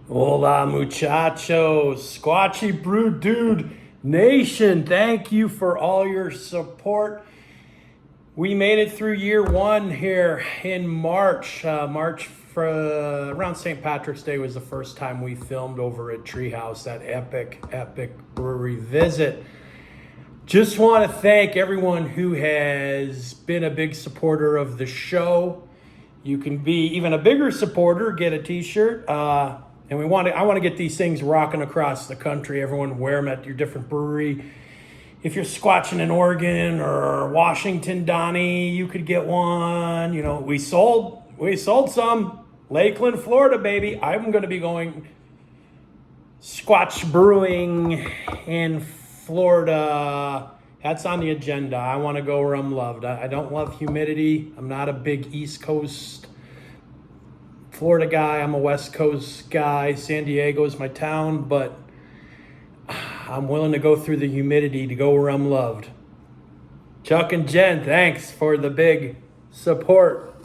Hola, muchachos. Squatchy Brew Dude Nation, thank you for all your support. We made it through year one here in March. Around St. Patrick's Day was the first time we filmed over at Treehouse, that epic brewery visit. Just want to thank everyone who has been a big supporter of the show. You can be even a bigger supporter, get a t-shirt. And I want to get these things rocking across the country. Everyone wear them at your different brewery. If you're squatching in Oregon or Washington, Donnie, you could get one. You know, we sold some. Lakeland, Florida, baby. I'm going to be going Squatch brewing in Florida. That's on the agenda. I want to go where I'm loved. I don't love humidity. I'm not a big East Coast Florida guy. I'm a West Coast guy. San Diego is my town, but I'm willing to go through the humidity to go where I'm loved. Chuck and Jen, thanks for the big support.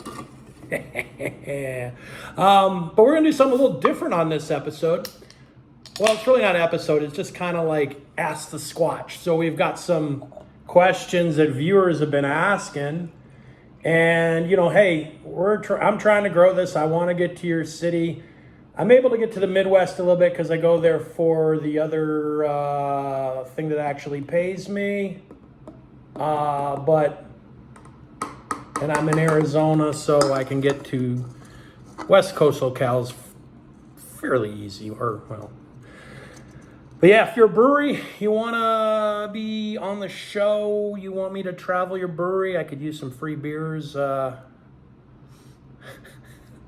But we're going to do something a little different on this episode. Well, it's really not an episode. It's just kind of like Ask the Squatch. So we've got some questions that viewers have been asking. And, you know, hey, I'm trying to grow this. I want to get to your city. I'm able to get to the Midwest a little bit because I go there for the other thing that actually pays me. And I'm in Arizona, so I can get to West Coast locales fairly easy, But yeah, if you're a brewery, you want to be on the show, you want me to travel your brewery, I could use some free beers. I'd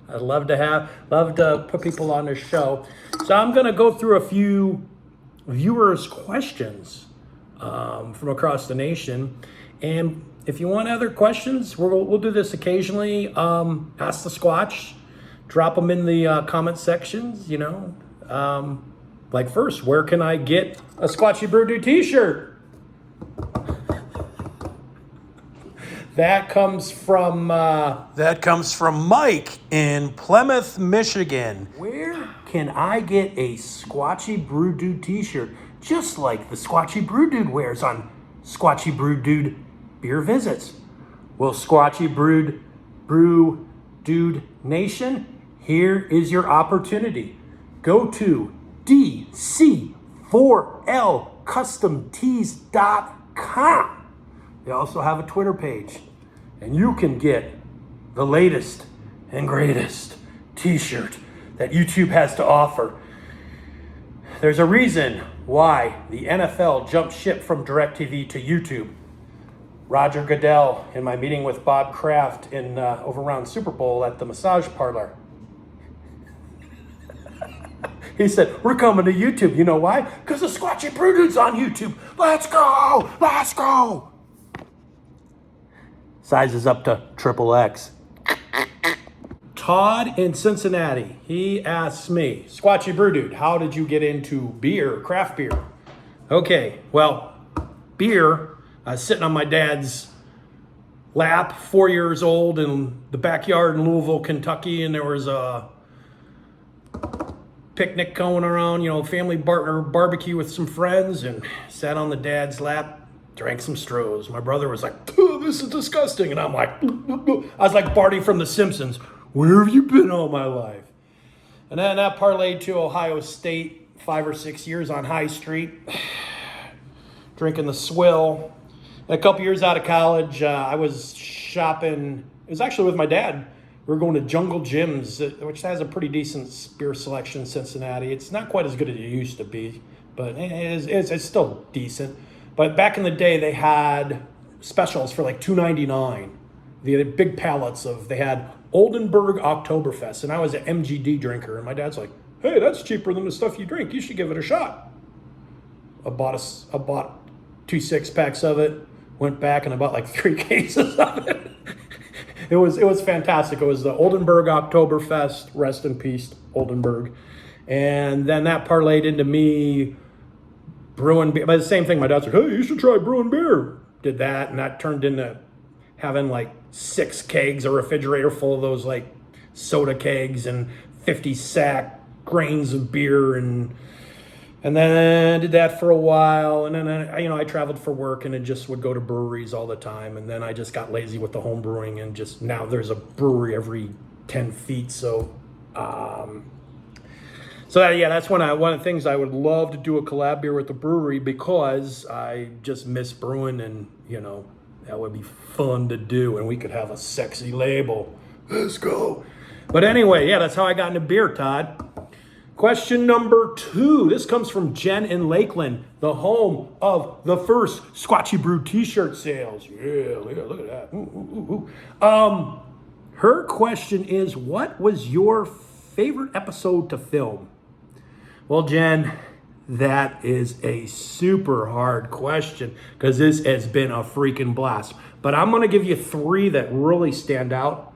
love to put people on the show. So I'm going to go through a few viewers' questions from across the nation. And if you want other questions, we'll do this occasionally. Ask the Squatch. Drop them in the comment sections, you know. Like first, where can I get a Squatchy Brew Dude t-shirt? That comes from Mike in Plymouth, Michigan. Where can I get a Squatchy Brew Dude t-shirt just like the Squatchy Brew Dude wears on Squatchy Brew Dude beer visits? Well, Squatchy Brew Dude Nation, here is your opportunity. Go to dc4lcustomtees.com. They also have a Twitter page, and you can get the latest and greatest t-shirt that YouTube has to offer. There's a reason why the NFL jumped ship from DirecTV to YouTube. Roger Goodell, in my meeting with Bob Kraft in over around Super Bowl at the massage parlor, he said, we're coming to YouTube. You know why? Because the Squatchy Brew Dude's on YouTube. Let's go. Sizes up to XXX. Todd in Cincinnati, he asks me, Squatchy Brew Dude, how did you get into beer, craft beer? Okay, well, beer, I was sitting on my dad's lap, 4 years old, in the backyard in Louisville, Kentucky, and there was a picnic going around, you know, family barbecue with some friends, and sat on the dad's lap, drank some Strohs. My brother was like, oh, this is disgusting. And I'm like, I was like Barty from The Simpsons. Where have you been all my life? And then that parlayed to Ohio State, 5 or 6 years on High Street, drinking the swill. And a couple years out of college, I was shopping. It was actually with my dad. We were going to Jungle Jim's, which has a pretty decent beer selection in Cincinnati. It's not quite as good as it used to be, but it's still decent. But back in the day, they had specials for like $2.99. They had big pallets they had Oldenburg Oktoberfest, and I was an MGD drinker, and my dad's like, hey, that's cheaper than the stuff you drink. You should give it a shot. I bought 2 6-packs of it, went back, and I bought like 3 cases of it. It was fantastic. It was the Oldenburg Oktoberfest, rest in peace, Oldenburg. And then that parlayed into me brewing beer. But the same thing, my dad's like, hey, you should try brewing beer. Did that, and that turned into having like 6 kegs, a refrigerator full of those like soda kegs, and 50 sack grains of beer, and then I did that for a while, and then I traveled for work and I just would go to breweries all the time, and then I just got lazy with the home brewing, and just now there's a brewery every 10 feet. So that's one of the things I would love to do, a collab beer with the brewery, because I just miss brewing, and that would be fun to do, and we could have a sexy label. Let's go. But anyway, yeah, that's how I got into beer, Todd. Question number 2. This comes from Jen in Lakeland, the home of the first Squatchy Brew t-shirt sales. Yeah, look at that. Ooh. Her question is, what was your favorite episode to film? Well, Jen, that is a super hard question, because this has been a freaking blast. But I'm going to give you 3 that really stand out.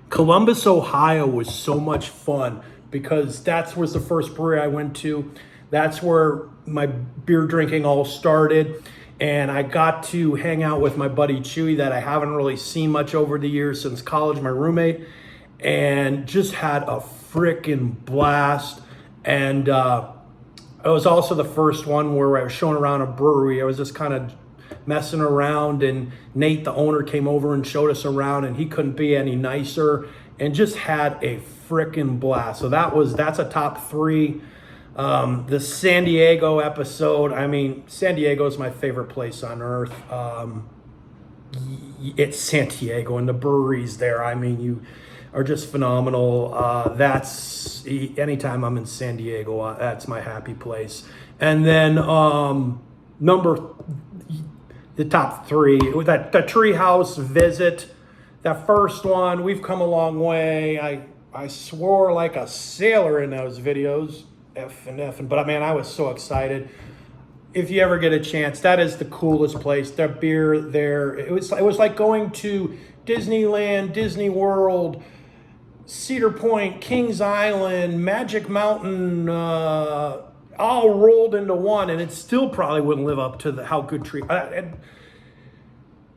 Columbus, Ohio was so much fun, because that was the first brewery I went to. That's where my beer drinking all started. And I got to hang out with my buddy Chewy, that I haven't really seen much over the years since college, my roommate, and just had a freaking blast. And it was also the first one where I was showing around a brewery. I was just kind of messing around, and Nate, the owner, came over and showed us around, and he couldn't be any nicer, and just had a freaking blast. So that's a top 3. The San Diego episode, San Diego is my favorite place on earth. It's San Diego, and the breweries there, you are just phenomenal. That's anytime I'm in San Diego, that's my happy place. And then the top 3, with that treehouse visit, that first one, we've come a long way. I swore like a sailor in those videos, but man, I was so excited. If you ever get a chance, that is the coolest place. The beer there, it was like going to Disneyland, Disney World, Cedar Point, Kings Island, Magic Mountain, all rolled into one, and it still probably wouldn't live up to how good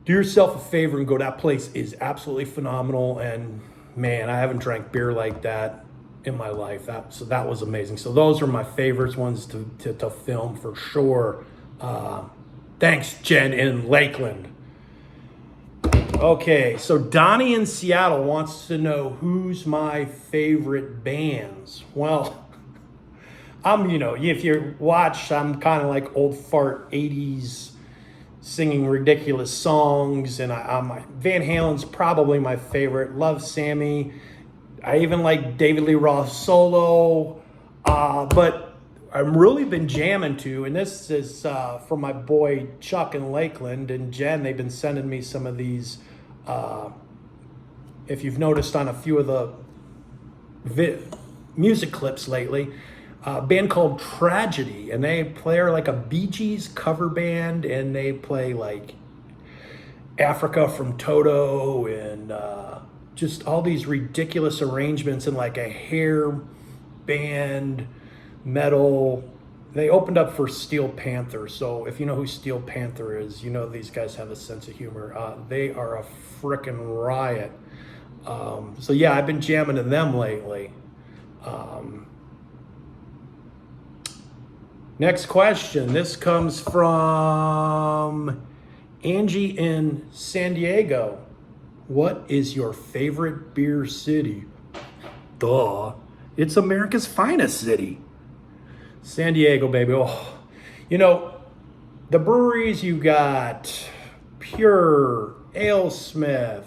do yourself a favor and go. That place is absolutely phenomenal, and man, I haven't drank beer like that in my life. That was amazing. So those are my favorite ones to film for sure. Thanks, Jen in Lakeland. Okay, so Donnie in Seattle wants to know who's my favorite bands. Well, if you watch, I'm kind of like old fart 80s singing ridiculous songs, and Van Halen's probably my favorite. Love Sammy. I even like David Lee Roth solo, but I've really been jamming to, and this is from my boy Chuck in Lakeland and Jen. They've been sending me some of these. If you've noticed on a few of the music clips lately, a band called Tragedy, and they play like a Bee Gees cover band, and they play like Africa from Toto, and just all these ridiculous arrangements in like a hair band metal. They opened up for Steel Panther, so if you know who Steel Panther is, these guys have a sense of humor. They are a frickin' riot. So yeah, I've been jamming to them lately. Next question. This comes from Angie in San Diego. What is your favorite beer city? Duh. It's America's finest city. San Diego, baby. Oh, the breweries, you got Pure, AleSmith,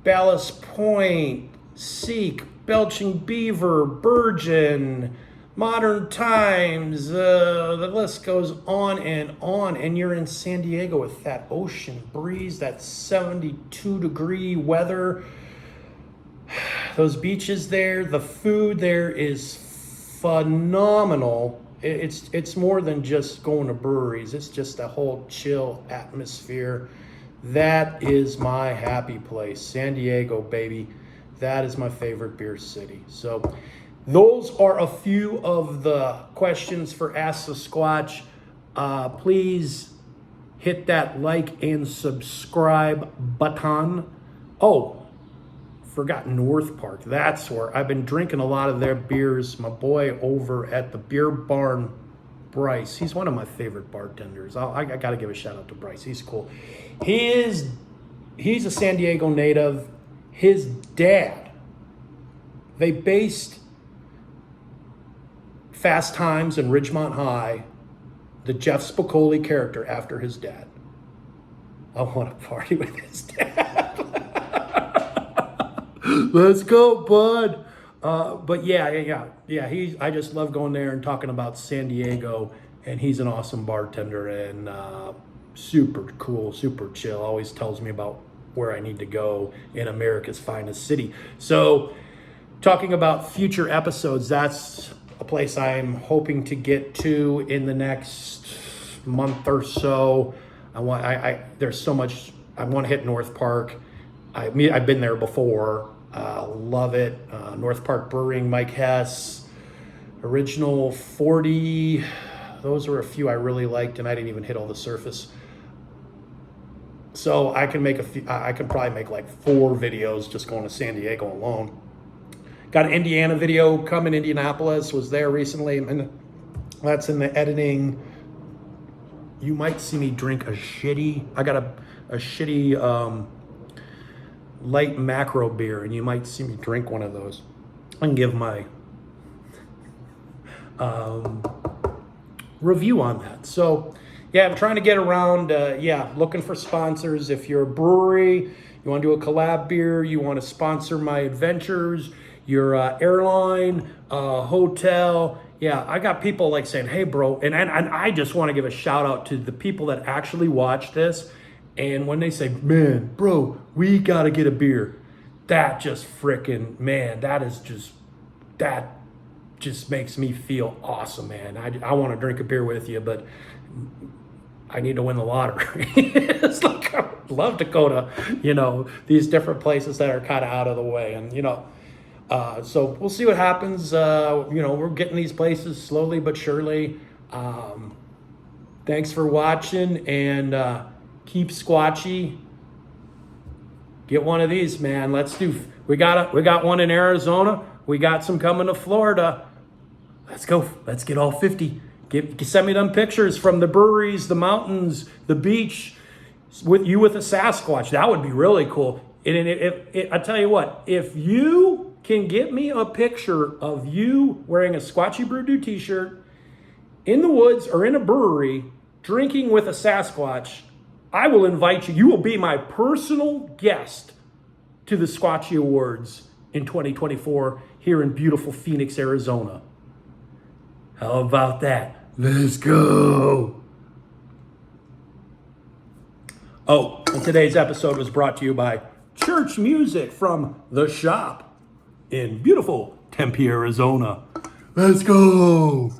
Ballast Point, Seek, Belching Beaver, Virgin, Modern Times, the list goes on, and you're in San Diego with that ocean breeze, that 72-degree weather, those beaches there, the food there is phenomenal. It's more than just going to breweries. It's just a whole chill atmosphere. That is my happy place. San Diego, baby. That is my favorite beer city. So those are a few of the questions for Ask the Squatch. Please hit that like and subscribe button. Oh, forgot North Park. That's where I've been drinking a lot of their beers. My boy over at the Beer Barn, Bryce. He's one of my favorite bartenders. I got to give a shout out to Bryce. He's cool. He's a San Diego native. His dad, they based Fast Times and Ridgemont High, the Jeff Spicoli character, after his dad. I want to party with his dad. Let's go, bud. But yeah. I just love going there and talking about San Diego, and he's an awesome bartender and super cool, super chill. Always tells me about where I need to go in America's finest city. So, talking about future episodes, that's a place I'm hoping to get to in the next month or so. There's so much. I want to hit North Park. I've been there before. Love it. North Park Brewing, Mike Hess, Original 40. Those are a few I really liked, and I didn't even hit all the surface. So I can probably make like 4 videos just going to San Diego alone. Got an Indiana video coming. Indianapolis, was there recently, and that's in the editing. You might see me drink I got a shitty light macro beer, and you might see me drink one of those. I can give my review on that. So yeah, I'm trying to get around, looking for sponsors. If you're a brewery, you want to do a collab beer, you want to sponsor my adventures, your airline, hotel. Yeah, I got people like saying, hey, bro, and I just want to give a shout out to the people that actually watch this. And when they say, man, bro, we got to get a beer, that just freaking, man, that just makes me feel awesome, man. I want to drink a beer with you, but I need to win the lottery. It's like, I would love to go to, these different places that are kind of out of the way. And, so we'll see what happens. We're getting these places slowly but surely. Thanks for watching, and keep squatchy. Get one of these, man. We got one in Arizona. We got some coming to Florida. Let's go. Let's get all 50. Send me them pictures from the breweries, the mountains, the beach, with a Sasquatch. That would be really cool. And I tell you what, if you can get me a picture of you wearing a Squatchy Brew Dude t-shirt in the woods or in a brewery drinking with a Sasquatch, I will invite you. You will be my personal guest to the Squatchy Awards in 2024 here in beautiful Phoenix, Arizona. How about that? Let's go. Oh, and today's episode was brought to you by church music from The Shop in beautiful Tempe, Arizona. Let's go.